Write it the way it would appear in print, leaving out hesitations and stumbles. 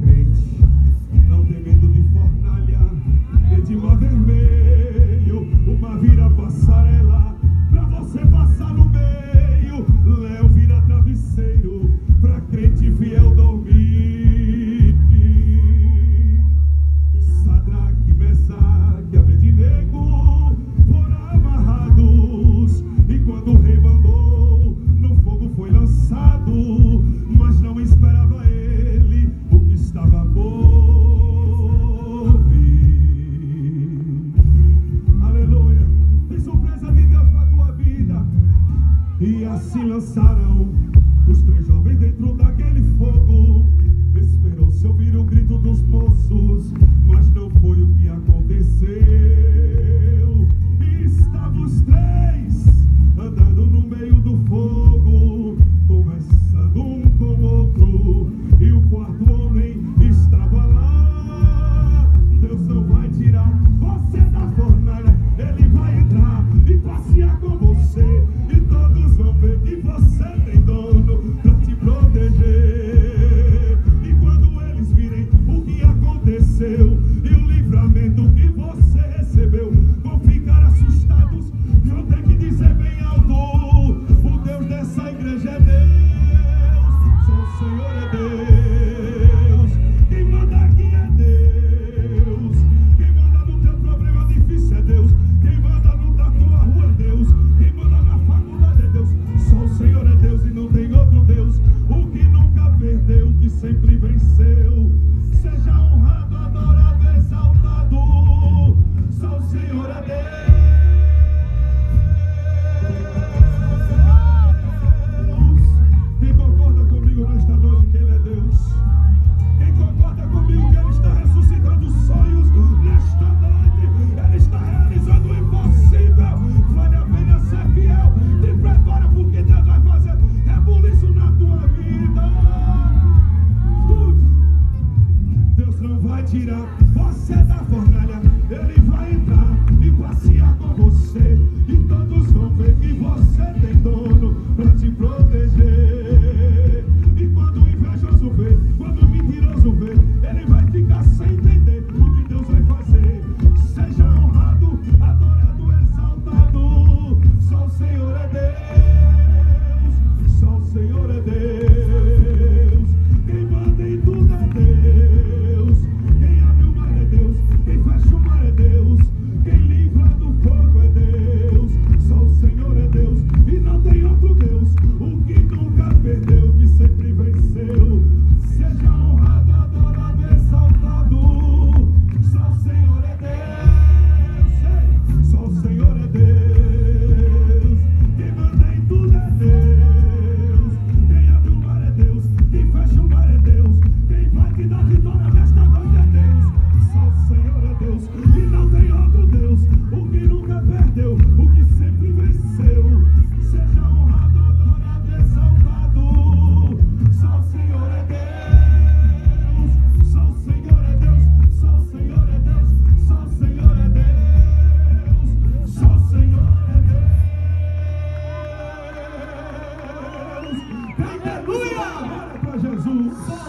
crente, não tem medo de fornalha, nem de mar vermelho, uma vira passarela, pra você passar no meio, Léo vira travesseiro, pra crente fiel dormir. Sadraque, Mesaque, Abednego foram amarrados, e quando o rei mandou, no fogo foi lançado, mas não esperava ele o que estava por vir. Aleluia! Tem surpresa de Deus para a tua vida. E assim lançaram os três jovens dentro daquele fogo. Esperou-se ouvir o grito dos moços, mas não foi o que aconteceu. E estavam os três andando no meio do fogo, conversando um com o outro, e o quarto homem estava lá. Deus não vai tirar você da fornalha, Ele vai entrar e passear com você, e todos vão ver que você tem dono para te proteger. E quando eles virem o que aconteceu e o livramento que você recebeu, vão ficar assustados, vão ter que dizer bem alto: o Deus dessa igreja é Deus, só o Senhor é Deus, quem manda aqui é Deus, quem manda no teu problema difícil é Deus, quem manda no da tua rua é Deus, quem manda na faculdade é Deus, só o Senhor é Deus e não tem outro Deus, o que nunca perdeu, que sempre venceu. Seja honrado, adorado, exaltado, só o Senhor é Deus. Quem concorda comigo nesta noite que Ele é Deus? Quem concorda comigo que Ele está ressuscitando sonhos nesta noite? Ele está realizando o impossível. Vale a pena ser fiel. Te prepara, porque Deus vai fazer rebuliço na tua vida. Escute. Deus não vai tirar você da fornalha, Ele vai entrar e passear com você, e todos vão ver que você tem dono para te proteger. E quando o invejoso vê, quando o mentiroso vê, ele vai ficar sem entender o que Deus vai fazer. Seja honrado, adorado, exaltado, só o Senhor é Deus, só o Senhor é Deus, quem manda em tudo é Deus, quem abre o mar é Deus, quem fecha o mar é Deus, quem livra do fogo é Deus, só o Senhor é Deus e não tem outro Deus, o que nunca perdeu, que sempre venceu. Seja honrado, adorado, exaltado, só o Senhor é Deus, só o Senhor é Deus, quem manda em tudo é Deus, quem abre o mar é Deus, quem fecha o mar é Deus, quem vai te dar vitória nesta noite é Deus, só o Senhor é Deus e não tem outro Deus, o que nunca perdeu, o que sempre venceu. Seja honrado, adorado, exaltado, só o Senhor é Deus, só o Senhor é Deus, só o Senhor é Deus, só o Senhor é Deus, só o Senhor é Deus. Aleluia! Glória para Jesus.